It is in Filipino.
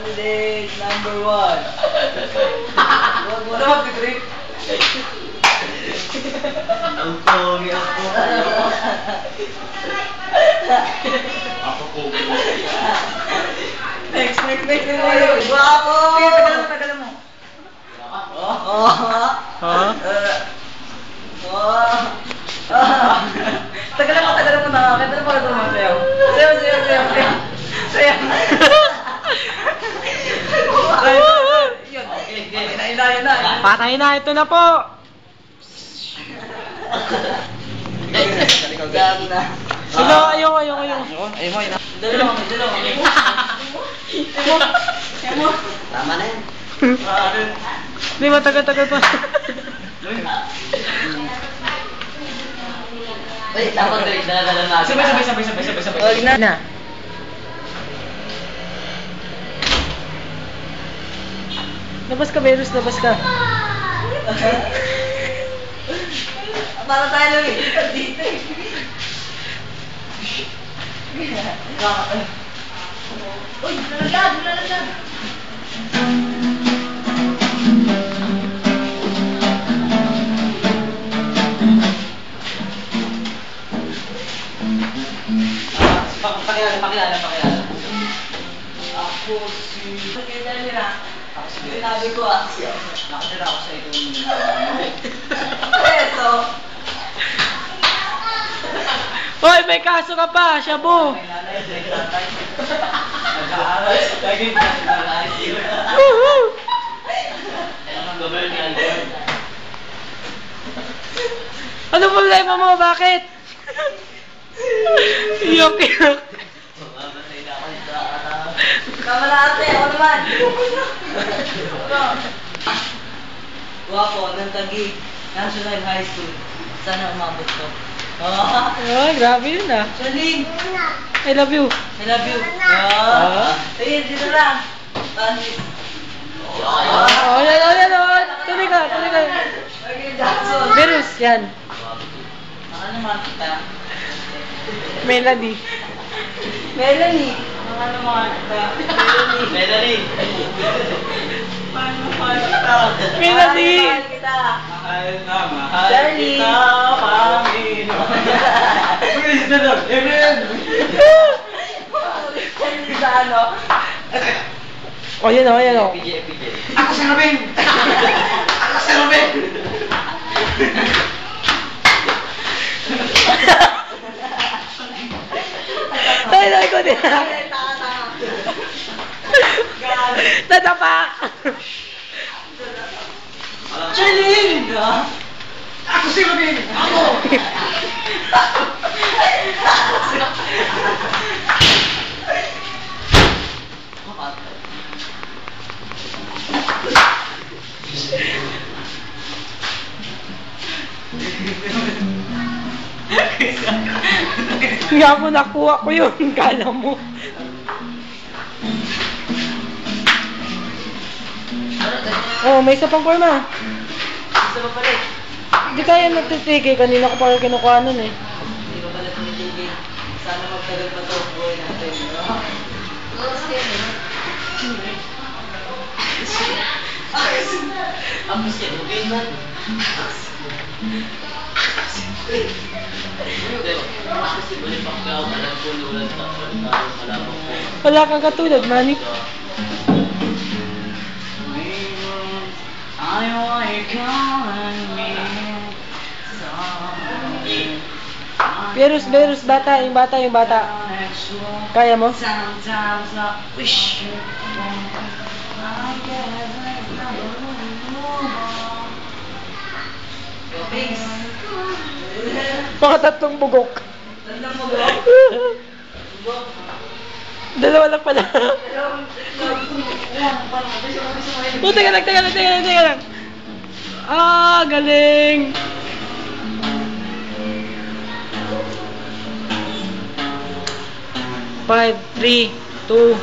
Candidate number 1. Huwag mo na mag-trip. Ang pogi ako. Ako pogi. Next. Guwapo! Tagalan mo. Tagalan mo na. Kaya pa ito mo sayaw. Sayaw. Yun na. Patay na, ito na po. Sino? Ayoko. Dalawa. Tama na yan. Hindi, matagal-tagal pa. Ay, dapat direct dala na. Sabay. Na. Labas ka, Berus, labas ka. Para tayo lang dito eh. Uy, lalagyan. Pakilala. Ako si... Pakilala nila. Sinabi ko nakatira ako sa itong... Peso! Hoy, may kaso ka pa, Shabu! Nag-aaral. Ano problema mo? Bakit? Iyak. Tama na ate, ako naman. Guwapo, ng Taguig National High School. Sana umabot ko. Oh, grabe yun ah. Charlene! I love you. I love you. Ayun, dito lang. Tanis. Yan. Tuloy ka. Jackson. Berus, yan. Ano naman kita? Melody. Melanie. Ano naman kita? Melanie. Paano mahal kita? Melody. Mahal kita, Panginoon. Praise the Lord. Amen. Sa ano? Oh, yan o. PJ. Ako sa Robin! Ay, ko din. Natapa. Charlene! Ako si Robin! Ako! Nga mo nakuha ko yun. Kala mo. Oh, may isa pang forma. Gusto mo pala eh. Hindi kaya nagtitigay. Kanina ko parang kinukuha nun eh. Hindi ko pala tumitigil. Sana magtagal pa ito. Buhay natin. Ang miskin. Okay man. Wala kang katulad, Manny. Berus, bata, yung bata. Kaya mo? Sometimes I wish you Mga tatlong bugok. Tatlong bugok? Dalawa lang pala. Teka lang. Ah, galing. Five, 3, 2,